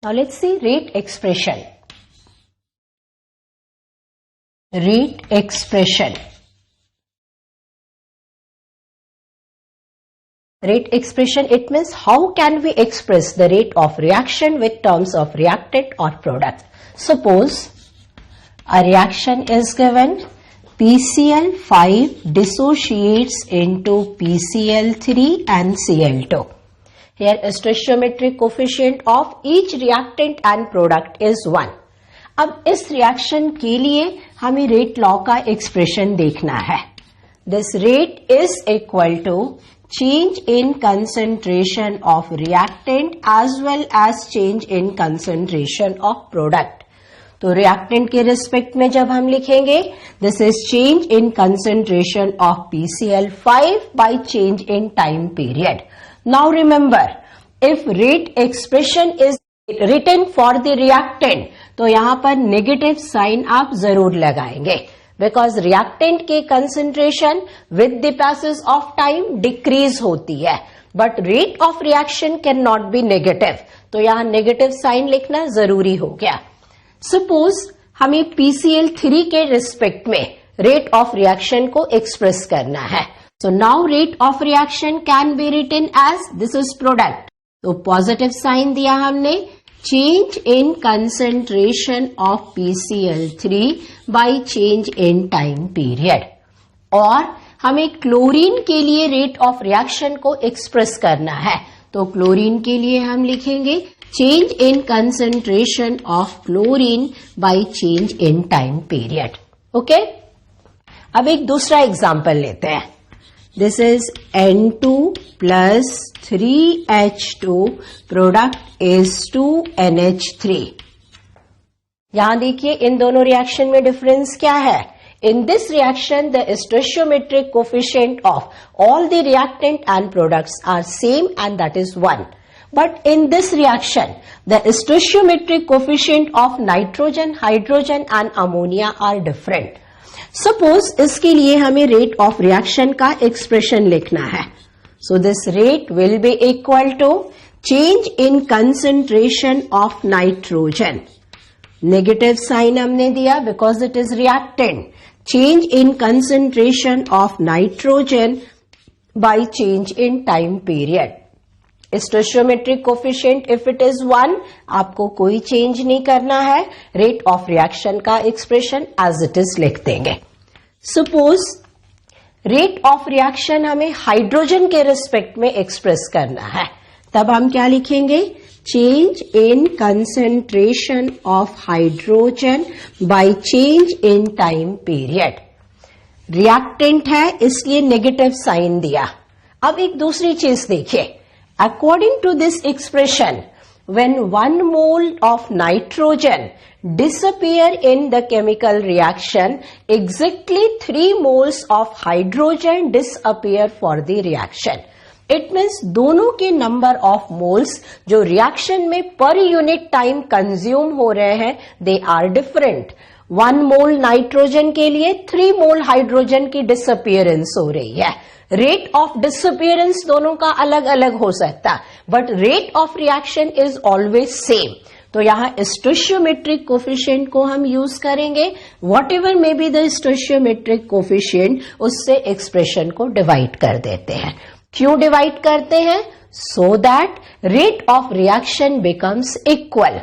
Now let's see rate expression. Rate expression. Rate expression, it means how can we express the rate of reaction with terms of reactant or product. Suppose a reaction is given, PCl5 dissociates into PCl3 and Cl2. Here stoichiometric coefficient of each reactant and product is 1. अब इस reaction के लिए हमें rate law का expression देखना है. This rate is equal to change in concentration of reactant as well as change in concentration of product. तो reactant के रिस्पेक्ट में जब हम लिखेंगे, this is change in concentration of PCl5 by change in time period. Now remember, if rate expression is written for the reactant, तो यहाँ पर negative sign आप जरूर लगाएंगे, बिकॉज रिएक्टेंट की concentration with the passage of time decrease होती है, but rate of reaction can not be negative, तो यहां नेगेटिव साइन लिखना जरूरी हो गया. सपोज हमें PCl3 के रिस्पेक्ट में रेट ऑफ रिएक्शन को एक्सप्रेस करना है. So now rate of reaction can be written as this is product. तो पॉजिटिव साइन दिया हमने, change in concentration of PCl3 by change in time period. और हमें क्लोरीन के लिए रेट ऑफ रिएक्शन को एक्सप्रेस करना है, तो क्लोरीन के लिए हम लिखेंगे change in concentration of chlorine by change in time period. Okay, अब एक दूसरा एग्जाम्पल लेते हैं. This is N2 plus 3H2 product is 2NH3. यहां देखिए इन दोनों रिएक्शन में डिफरेंस क्या है. In this reaction, the stoichiometric coefficient of all the reactant and products are same and that is 1. But in this reaction, the stoichiometric coefficient of nitrogen, hydrogen and ammonia are different. Suppose इसके लिए हमें rate of reaction का expression लिखना है. So this rate will be equal to change in concentration of nitrogen. Negative sign हमने दिया because it is reactant. Change in concentration of nitrogen by change in time period. Stoichiometric coefficient if it is 1, आपको कोई change नहीं करना है. Rate of reaction का expression as it is लिख देंगे. सपोज रेट ऑफ रिएक्शन हमें hydrogen के रिस्पेक्ट में एक्सप्रेस करना है, तब हम क्या लिखेंगे, change in concentration of hydrogen by change in time period. Reactant है इसलिए नेगेटिव साइन दिया. अब एक दूसरी चीज देखिए. According to this expression, when 1 mole of nitrogen disappear in the chemical reaction, exactly 3 moles of hydrogen disappear for the reaction. It means दोनों के number of moles जो reaction में per unit time consume हो रहे हैं, they are different. 1 mole nitrogen के लिए 3 मोल hydrogen की डिसअपियरेंस हो रही है. रेट ऑफ डिसअपियरेंस दोनों का अलग अलग हो सकता है, but rate of reaction is always same. तो यहां स्टोइचियोमेट्रिक कोफिशिएंट को हम यूज करेंगे. Whatever may be the stoichiometric coefficient, उससे एक्सप्रेशन को डिवाइड कर देते हैं. क्यों डिवाइड करते हैं? So that rate of reaction becomes equal.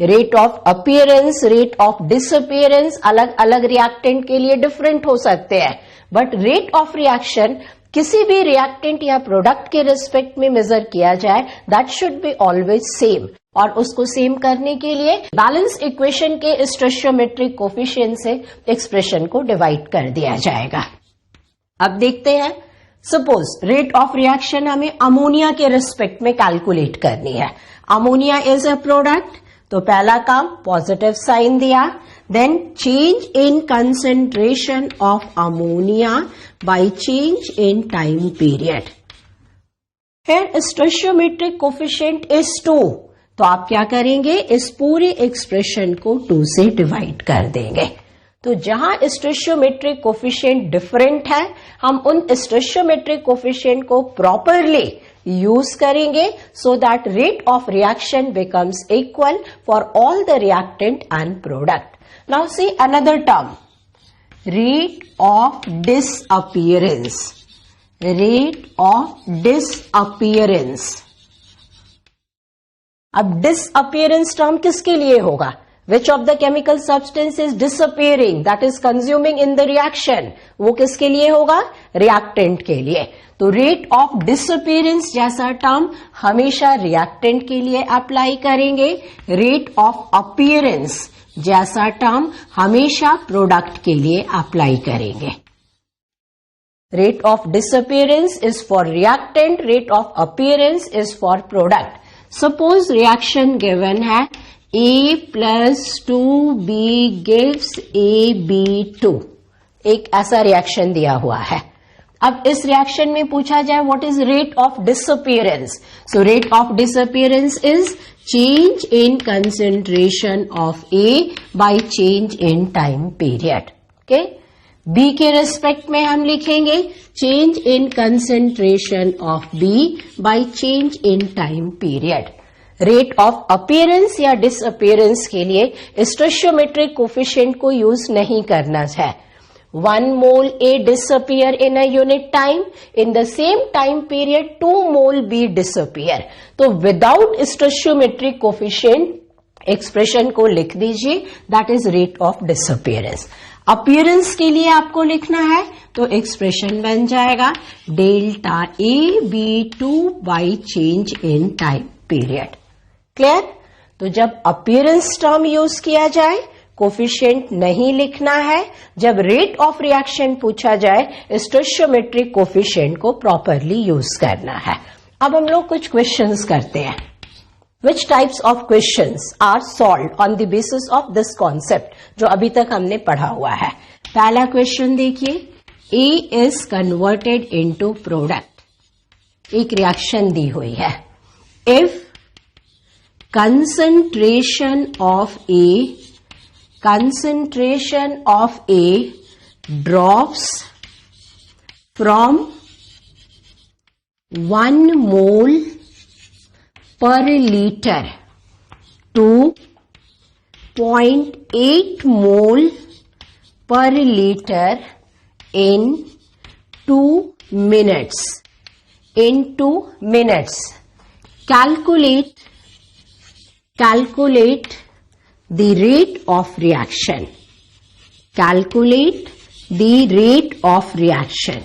Rate of appearance, rate of disappearance अलग अलग रिएक्टेंट के लिए डिफरेंट हो सकते हैं, बट रेट ऑफ रिएक्शन किसी भी रिएक्टेंट या प्रोडक्ट के रिस्पेक्ट में मेजर किया जाए, that should be always same. और उसको सेम करने के लिए बैलेंस इक्वेशन के स्टोइचियोमेट्रिक कोफिशिएंट से एक्सप्रेशन को डिवाइड कर दिया जाएगा. अब देखते हैं. सपोज रेट ऑफ रिएक्शन हमें अमोनिया के रिस्पेक्ट में कैलकुलेट करनी है. अमोनिया इज अ प्रोडक्ट, तो पहला काम पॉजिटिव साइन दिया. Then change in concentration of ammonia by change in time period. Here stoichiometric coefficient is 2, तो आप क्या करेंगे, इस पूरे एक्सप्रेशन को 2 से डिवाइड कर देंगे. तो जहां स्टोइचियोमेट्रिक कोफिशिएंट डिफरेंट है, हम उन स्टोइचियोमेट्रिक कोफिशिएंट को प्रॉपरली यूज करेंगे सो that rate of reaction becomes equal for all the reactant and product. Now see another term, rate of disappearance. Rate of disappearance. अब disappearance term किसके लिए होगा? Which of the chemical substance is disappearing, that is consuming in the reaction? वो किसके लिए होगा? reactant के लिए. तो rate of disappearance जैसा term हमेशा reactant के लिए अप्लाई करेंगे. rate of appearance जैसा टर्म हमेशा प्रोडक्ट के लिए अप्लाई करेंगे. Rate of disappearance is for reactant, rate of appearance is for product. Suppose reaction given है A plus 2B gives AB2. एक ऐसा रिएक्शन दिया हुआ है. अब इस रिएक्शन में पूछा जाए what is rate of disappearance. So rate of disappearance is change in concentration of A by change in time period. Okay? B के रेस्पेक्ट में हम लिखेंगे change in concentration of B by change in time period. Rate of appearance या disappearance के लिए stoichiometric coefficient को use नहीं करना है. 1 mole A disappear in a unit time, in the same time period 2 mole B disappear. तो without stoichiometric coefficient expression को लिख दीजिए, that is rate of disappearance. appearance के लिए आपको लिखना है तो expression बन जाएगा delta AB2 by change in time period. Clear? तो जब appearance term यूज किया जाए कोफिशिएंट नहीं लिखना है. जब रेट ऑफ रिएक्शन पूछा जाए स्टोइचियोमेट्रिक कोफिशिएंट को प्रॉपरली यूज करना है. अब हम लोग कुछ क्वेश्चंस करते हैं. Which types of questions are solved on the basis of this concept जो अभी तक हमने पढ़ा हुआ है. पहला क्वेश्चन देखिए, ए इज कन्वर्टेड इनटू प्रोडक्ट. एक रिएक्शन दी हुई है. If concentration of A drops from 1 mole per liter to 0.8 mole per liter in 2 minutes. In 2 minutes. Calculate the rate of reaction. Calculate the rate of reaction.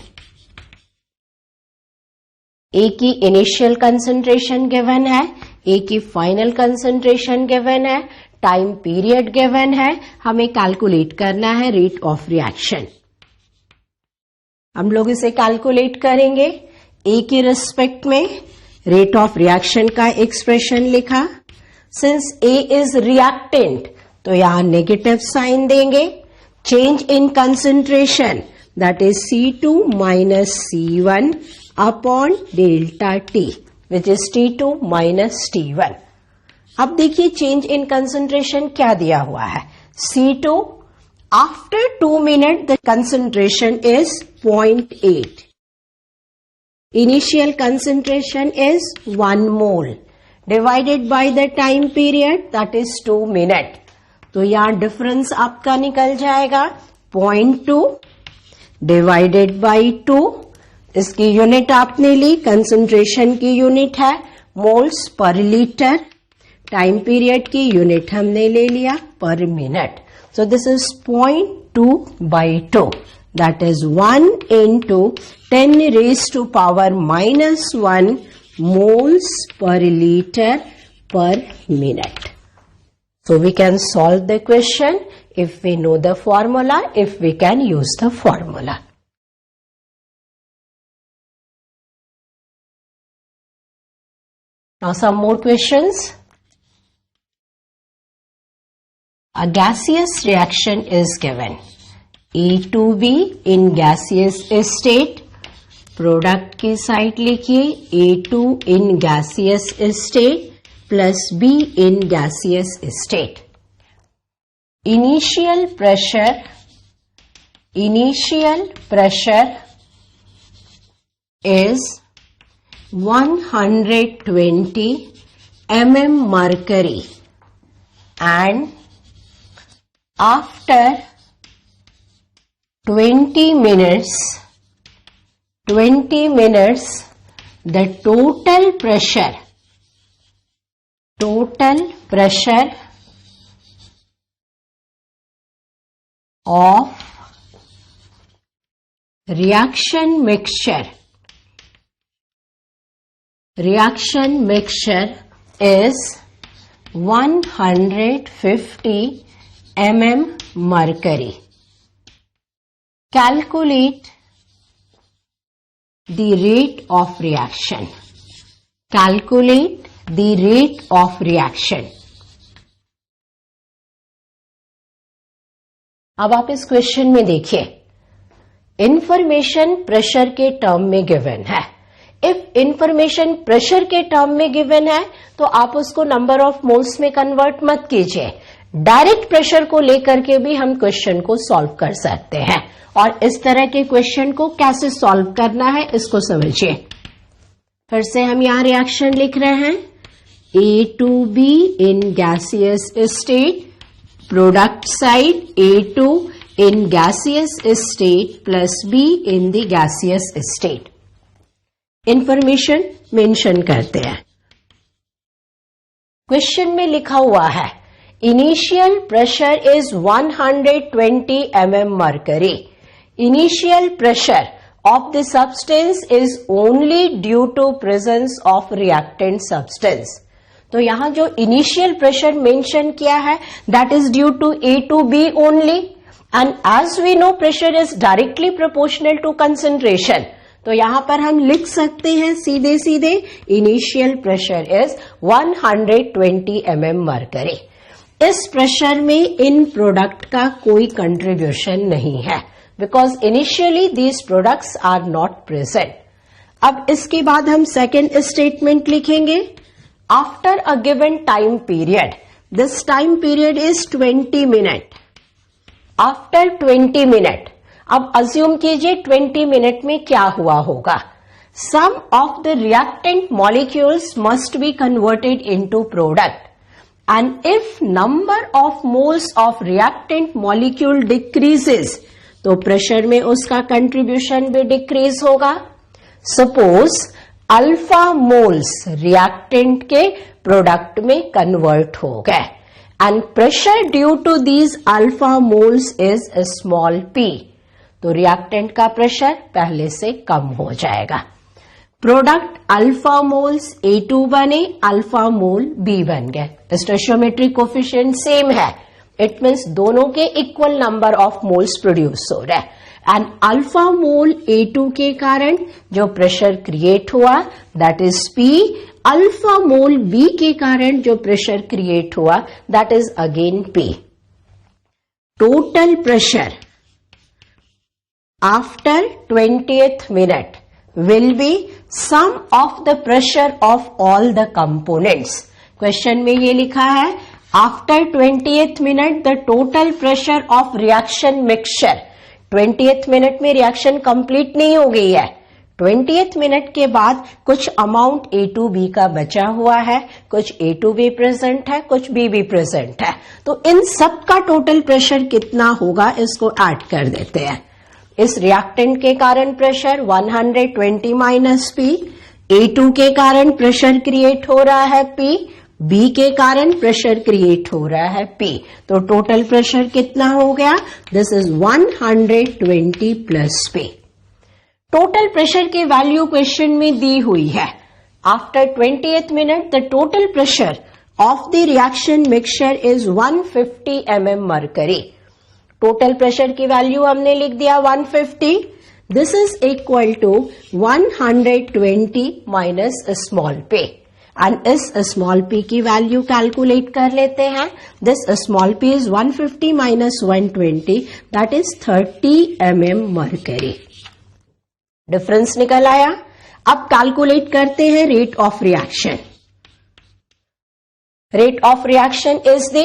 A की initial concentration given है, A की final concentration given है, time period given है. हमें calculate करना है rate of reaction. हम लोग इसे कैलकुलेट करेंगे. A के रिस्पेक्ट में रेट ऑफ रिएक्शन का एक्सप्रेशन लिखा. सिंस A इज रिएक्टेंट तो यहां नेगेटिव साइन देंगे. Change in concentration that is C2 minus C1 upon delta T which is T2 minus T1. अब देखिए चेंज इन कंसंट्रेशन क्या दिया हुआ है. C2 after 2 minute the concentration is 0.8. Initial concentration is 1 mole divided by the time period that is 2 minute. तो यहां difference आपका निकल जाएगा 0.2 divided by 2. इसकी यूनिट आपने ली, कंसंट्रेशन की यूनिट है moles per litre. Time period की यूनिट हमने ले लिया पर minute. So this is 0.2 by 2. That is 1 into 10 raised to power minus 1 moles per liter per minute. So we can solve the question if we know the formula, if we can use the formula. Now some more questions. A gaseous reaction is given. A2B in gaseous state. Product की side लिखिए A2 in gaseous state plus B in gaseous state. Initial pressure is 120 mm mercury, and after 20 minutes the total pressure of reaction mixture is 150 mm mercury. Calculate the rate of reaction. अब आप इस question में देखिए, information pressure के term में given है. If information pressure के term में गिवन है तो आप उसको नंबर ऑफ मोल्स में कन्वर्ट मत कीजिए. डायरेक्ट प्रेशर को लेकर के भी हम क्वेश्चन को सॉल्व कर सकते हैं. और इस तरह के क्वेश्चन को कैसे सॉल्व करना है इसको समझिए. फिर से हम यहां रिएक्शन लिख रहे हैं. A2B in gaseous state, product side A2 in gaseous state plus B in the gaseous state. Information mention करते हैं. क्वेश्चन में लिखा हुआ है initial pressure is 120 mm mercury. Initial pressure of the substance is only due to presence of reactant substance. तो यहां जो initial pressure mention किया है that is due to A to B only, and as we know pressure is directly proportional to concentration. तो यहां पर हम लिख सकते हैं सीधे सीधे initial pressure is 120 mm mercury. इस प्रेशर में इन प्रोडक्ट का कोई कंट्रीब्यूशन नहीं है because initially these products are not present. अब इसके बाद हम सेकेंड स्टेटमेंट लिखेंगे. After a given time period, this time period is 20 minute. After 20 minute, अब assume कीजिए 20 minute में क्या हुआ होगा. Some of the reactant molecules must be converted into product. And if number of moles of reactant molecule decreases, तो pressure में उसका contribution भी डिक्रीज होगा. सपोज अल्फा मोल्स रिएक्टेंट के प्रोडक्ट में कन्वर्ट हो गए and pressure due to these alpha moles is small p. तो रिएक्टेंट का प्रेशर पहले से कम हो जाएगा. प्रोडक्ट अल्फा मोल्स A2 बने, अल्फा मोल B बन गए. स्टोइचियोमेट्रिक कोफिशिएंट सेम है. इट मीन्स दोनों के equal number of moles produce हो रहा है. एंड अल्फा मोल A2 के कारण जो प्रेशर क्रिएट हुआ that is P. Alpha mole B के कारण जो प्रेशर क्रिएट हुआ that is again P. Total pressure after 20th minute will be sum of the pressure of all the components. Question में ये लिखा है After 20th minute, the total pressure of reaction mixture. 20th minute में reaction complete नहीं हो गई है. 20th minute के बाद कुछ अमाउंट A2B का बचा हुआ है, कुछ A2B प्रेजेंट है, कुछ B भी प्रेजेंट है. तो इन सब का टोटल प्रेशर कितना होगा इसको ऐड कर देते हैं. इस रिएक्टेंट के कारण प्रेशर 120 माइनस P. A2 के कारण प्रेशर क्रिएट हो रहा है P. B के कारण प्रेशर क्रिएट हो रहा है P. तो टोटल प्रेशर कितना हो गया? This is 120 plus P. Total pressure की वैल्यू क्वेश्चन में दी हुई है. After 20th minute the total pressure of the reaction mixture is 150 mm mercury. Total pressure की वैल्यू हमने लिख दिया 150. This is equal to 120 minus small p. And इस स्मॉल p की वैल्यू कैलकुलेट कर लेते हैं. This small p is 150 minus 120 that is 30 mm mercury. Difference निकल आया. अब कैलकुलेट करते हैं rate of reaction. Rate of reaction is the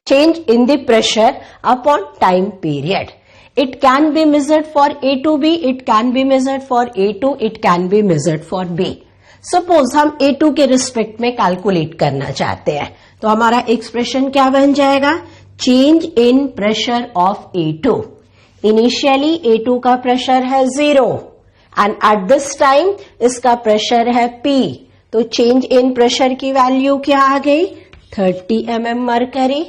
change in the pressure upon time period. It can be measured for A to B, it can be measured for A2, it can be measured for B. Suppose हम A2 के respect में calculate करना चाहते हैं, तो हमारा expression क्या बन जाएगा? Change in pressure of A2. Initially A2 का प्रेशर है 0 एंड एट दिस टाइम इसका प्रेशर है P. तो चेंज इन प्रेशर की वैल्यू क्या आ गई? 30 mm mercury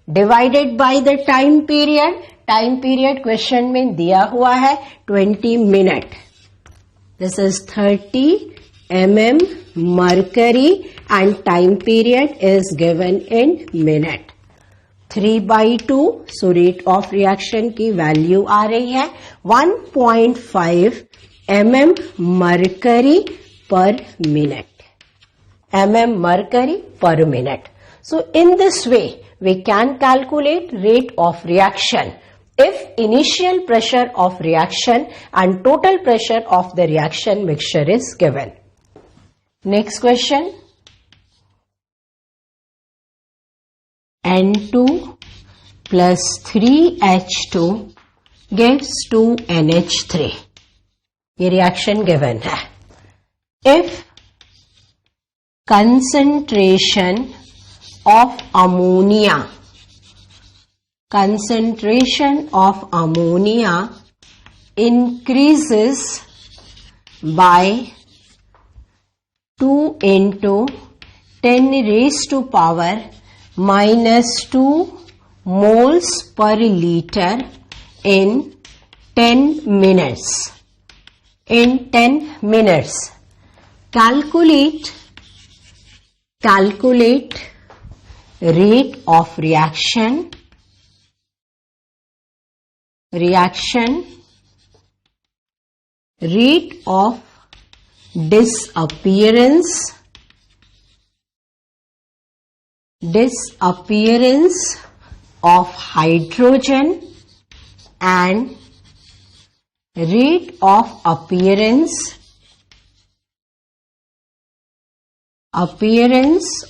divided by the time period. Time period question में दिया हुआ है 20 minute. This is 30 mm mercury and time period is given in minute. 3/2. So rate of reaction की value आ रही है 1.5 mm mercury per minute. mm mercury per minute. So in this way we can calculate rate of reaction if initial pressure of reaction and total pressure of the reaction mixture is given. Next question. N2 plus 3H2 gives 2NH3. ये reaction given है. If concentration of ammonia increases by 2 into 10 raised to power minus 2 moles per liter in 10 minutes. In 10 minutes. Calculate rate of reaction, rate of disappearance of hydrogen and rate of appearance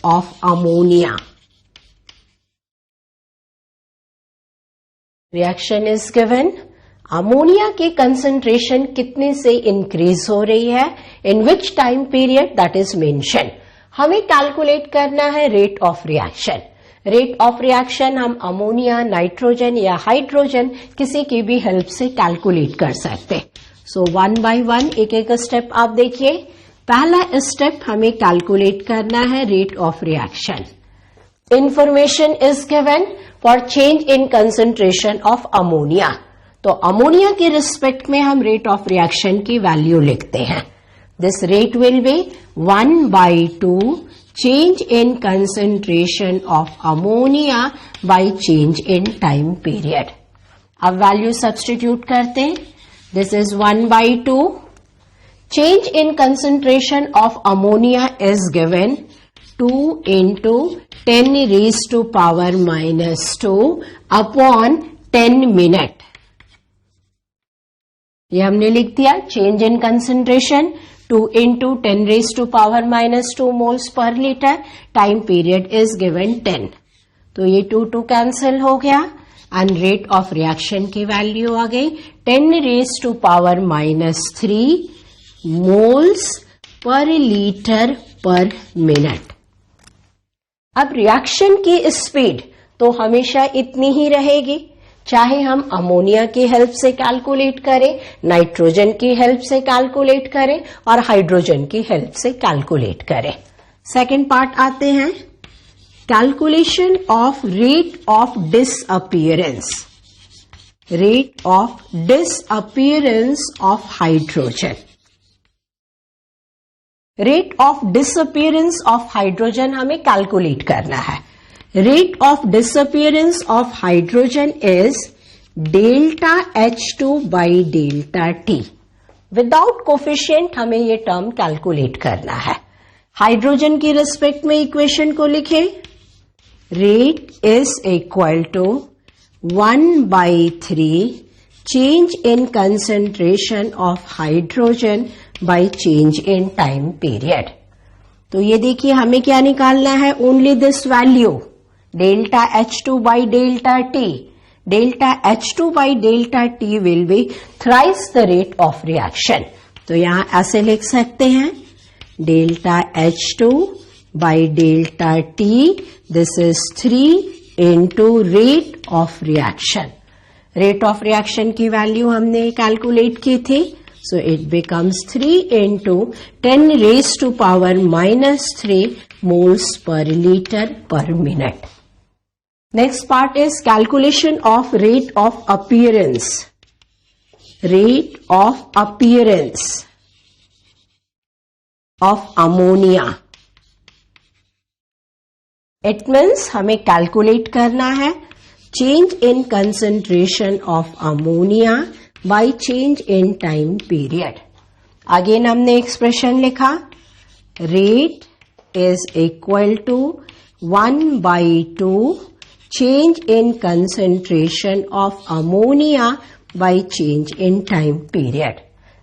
of ammonia. Reaction is given. Ammonia की concentration कितने से increase हो रही है, in which time period, that is mention. हमें calculate करना है rate of reaction. Rate of reaction हम अमोनिया, नाइट्रोजन या हाइड्रोजन किसी की भी हेल्प से कैलकुलेट कर सकते. सो 1 by 1 एक एक स्टेप आप देखिए. पहला स्टेप हमें कैलकुलेट करना है rate of reaction. Information is given for change in concentration of ammonia. तो अमोनिया के रिस्पेक्ट में हम रेट ऑफ रिएक्शन की वैल्यू लिखते हैं. This rate will B 1/2 change in concentration of ammonia by change in time period. अब value substitute करते हैं. This is 1/2. Change in concentration of ammonia is given 2 into 10 raised to power minus 2 upon 10 minute. ये हमने लिख दिया. Change in concentration 2 into 10 raised to power minus 2 moles per liter. Time period is given 10. तो ये 2 cancel हो गया and rate of reaction की value आ गई 10 raised to power minus 3 moles per liter per minute. अब रिएक्शन की speed तो हमेशा इतनी ही रहेगी, चाहे हम अमोनिया की हेल्प से कैलकुलेट करें, नाइट्रोजन की हेल्प से कैलकुलेट करें और हाइड्रोजन की हेल्प से कैलकुलेट करें. सेकेंड पार्ट आते हैं. Calculation of rate of disappearance. Rate of disappearance of hydrogen. Rate of disappearance of hydrogen हमें कैलकुलेट करना है. Rate of disappearance of hydrogen is delta H2 by delta T. Without coefficient हमें ये term calculate करना है. Hydrogen की respect में equation को लिखें. Rate is equal to 1/3 change in concentration of hydrogen by change in time period. तो ये देखिए हमें क्या निकालना है, only this value delta H2 by delta T. Delta H2 by delta T will be thrice the rate of reaction. तो यहां ऐसे लिख सकते हैं delta H2 by delta T. This is 3 into rate of reaction. Rate of reaction की value हमने calculate की थी. So it becomes 3 into 10 raised to power minus 3 moles per liter per minute. Next part is calculation of rate of appearance. Rate of appearance of ammonia. It means हमें calculate करना है change in concentration of ammonia by change in time period. Again हमने expression लिखा rate is equal to 1 by 2 change in concentration of ammonia by change in time period.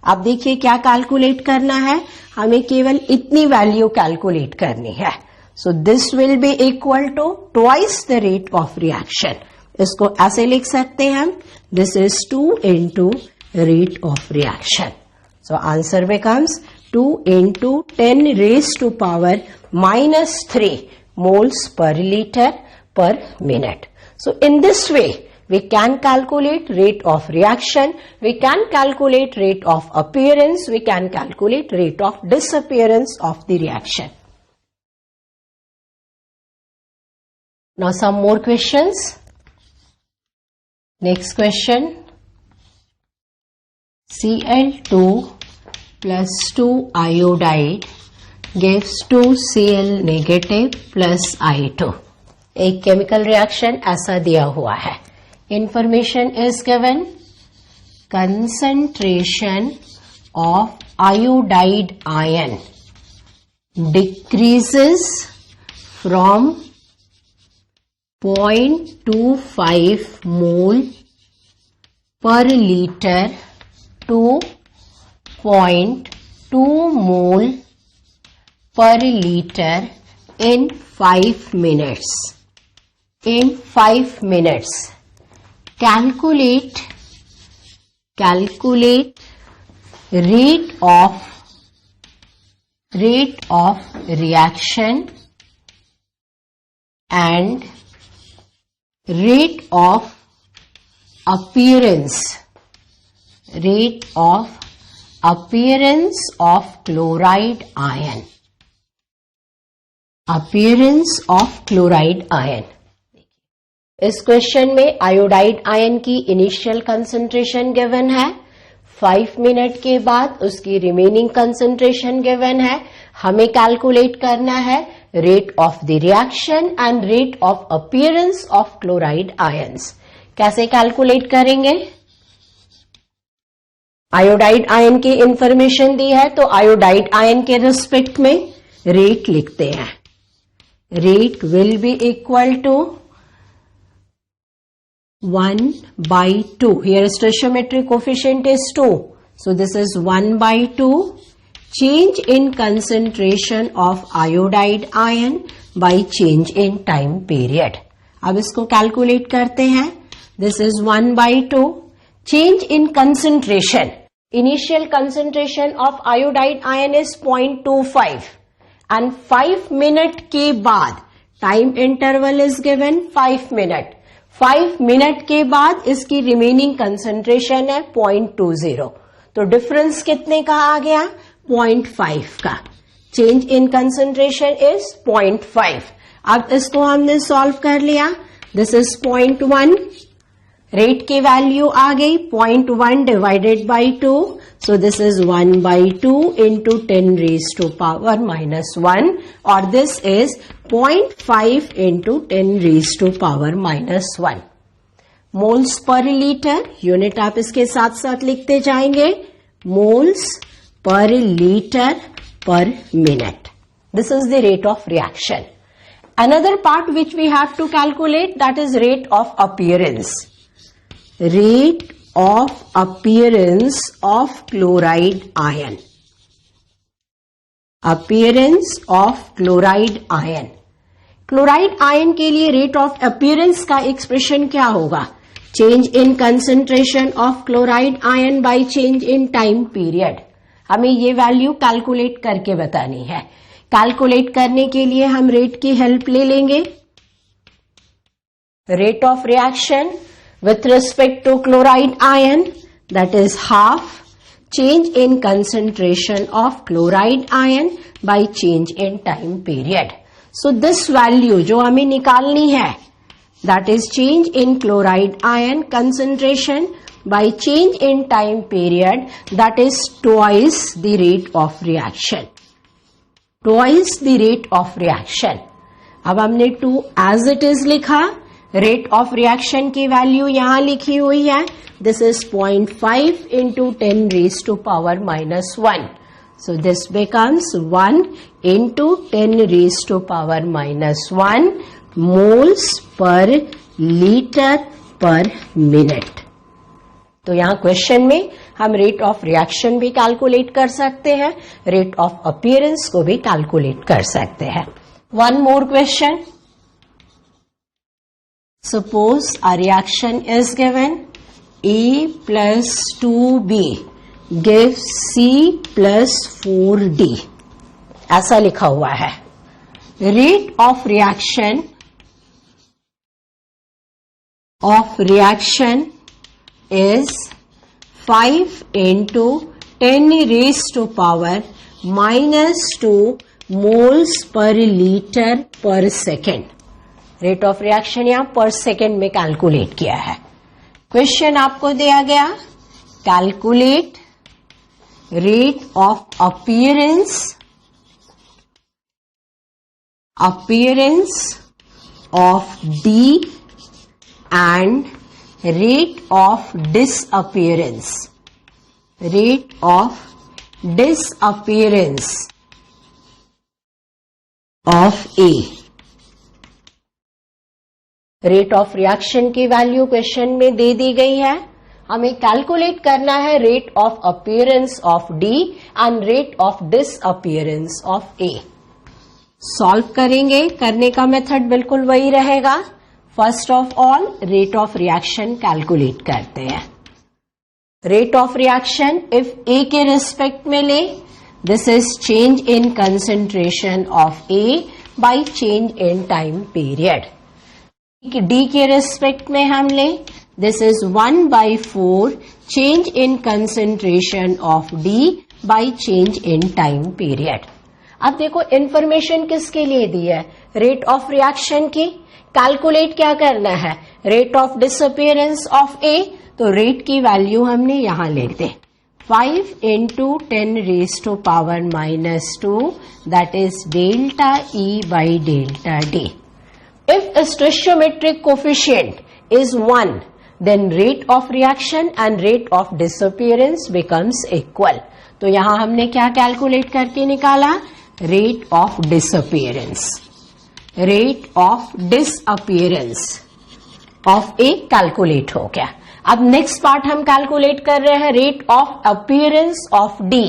अब देखिए क्या calculate करना है, हमें केवल इतनी वैल्यू कैलकुलेट करनी है. So this will be equal to twice the rate of reaction. इसको ऐसे लिख सकते हैं हम, this is 2 into rate of reaction. So answer becomes 2 into 10 raised to power minus 3 moles per liter per minute. So in this way, we can calculate rate of reaction, we can calculate rate of appearance, we can calculate rate of disappearance of the reaction. Now some more questions. Next question. Cl2 plus 2 iodide gives 2Cl negative plus I2. एक chemical reaction ऐसा दिया हुआ है. Information is given. Concentration of iodide ion decreases from 0.25 mole per liter to 0.2 mole per liter in 5 minutes. In 5 minutes. Calculate rate of reaction and rate of appearance of chloride ion. Appearance of chloride ion. इस question में iodide ion की initial concentration given है, 5 minute के बाद उसकी remaining concentration given है. हमें calculate करना है rate of the reaction and rate of appearance of chloride ions. कैसे कैलकुलेट करेंगे? आयोडाइड आयन की इंफॉर्मेशन दी है तो आयोडाइड आयन के रिस्पेक्ट में रेट लिखते हैं. Rate will be equal to 1 by 2. Here stoichiometric coefficient is 2. So this is 1 by 2. Change in concentration of iodide ion by change in time period. अब इसको कैलकुलेट करते हैं. This is 1 by 2. Change in concentration. Initial concentration of iodide ion is 0.25. And 5 minute के बाद time interval is given 5 minute. 5 minute के बाद इसकी remaining concentration है 0.20. तो डिफरेंस कितने का आ गया? 0.5 का. Change in concentration is 0.5. अब इसको हमने सॉल्व कर लिया. This is 0.1. रेट की वैल्यू आ गई 0.1 divided by 2. So this is 1 by 2 into 10 raised to power minus 1, और this is 0.5 into 10 raised to power minus 1. Moles per litre, unit आप इसके साथ साथ लिखते जाएंगे, मोल्स पर लीटर पर minute. This is the rate of reaction. Another part which we have to calculate, that is rate of appearance. Rate of appearance of chloride ion. Appearance of chloride ion. Chloride ion के लिए rate of appearance का expression क्या होगा? Change in concentration of chloride ion by change in time period. हमें ये value calculate करके बतानी है। कैलकुलेट करने के लिए हम रेट की हेल्प ले लेंगे। Rate of reaction with respect to chloride ion, that is half change in concentration of chloride ion by change in time period. So this value जो हमें निकालनी है, that is change in chloride ion concentration by change in time period, that is twice the rate of reaction. Twice the rate of reaction. अब हमने 2 as it is लिखा, rate of reaction की value यहां लिखी हुई है, this is 0.5 into 10 raised to power -1. So this becomes 1 into 10 raised to power -1 moles per liter per minute. तो यहां क्वेश्चन में हम रेट ऑफ रिएक्शन भी कैलकुलेट कर सकते हैं, रेट ऑफ अपीयरेंस को भी कैलकुलेट कर सकते हैं। One more question. Suppose a reaction is given, A plus 2B gives C plus 4D. ऐसा लिखा हुआ है। Rate of reaction is 5 into 10 raised to power -2 moles per liter per second. Rate of reaction यहां पर second में calculate किया है। Question आपको दिया गया, calculate rate of appearance of D and rate of disappearance of A. Rate of reaction की value question में दे दी गई है, हमें कैलकुलेट करना है rate of appearance of D and rate of disappearance of A. Solve करेंगे, करने का मेथड बिल्कुल वही रहेगा। First of all rate of reaction calculate करते हैं। रेट ऑफ रिएक्शन इफ ए के रिस्पेक्ट में ले, this is change in concentration of A bye change in time period. D के रेस्पेक्ट में हम ले, this is 1/4 change in concentration of D bye change in time period. अब देखो information किसके लिए दी है, रेट ऑफ रिएक्शन की। कैलकुलेट क्या करना है, रेट ऑफ डिसअपीयरेंस ऑफ ए, तो रेट की वैल्यू हमने यहां लिख दे 5 into 10 raised to power -2, that is delta E by delta D. If a stoichiometric coefficient is 1, then rate of reaction and rate of disappearance becomes equal. तो यहां हमने क्या calculate करके निकाला, rate of disappearance. Rate of disappearance of A calculate हो गया। अब next part हम कैलकुलेट कर रहे हैं rate of appearance of D.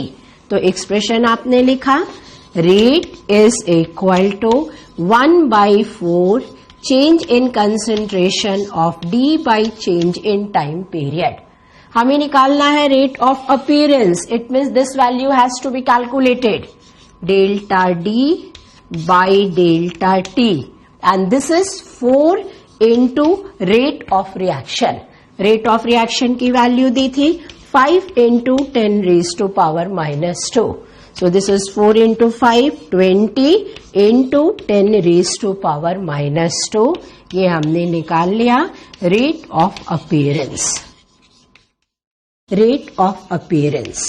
तो एक्सप्रेशन आपने लिखा, rate is equal to 1/4 change in concentration of D by change in time period. हमें निकालना है rate of appearance, it means this value has to be calculated delta D by delta T and this is 4 into rate of reaction. Rate of reaction की value दी थी 5 into 10 raised to power -2. So this is 4 into 5, 20 into 10 raised to power -2. ये हमने निकाल लिया rate of appearance. Rate of appearance.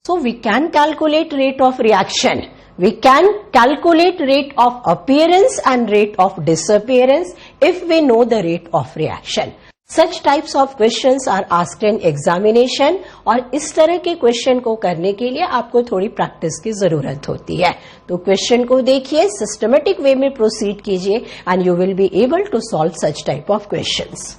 So we can calculate rate of reaction. We can calculate rate of appearance and rate of disappearance if we know the rate of reaction. Such types of questions are asked in examination और इस तरह के question को करने के लिए आपको थोड़ी प्रैक्टिस की जरूरत होती है। तो क्वेश्चन को देखिए, सिस्टमेटिक वे में प्रोसीड कीजिए and you will be able to solve such type of questions.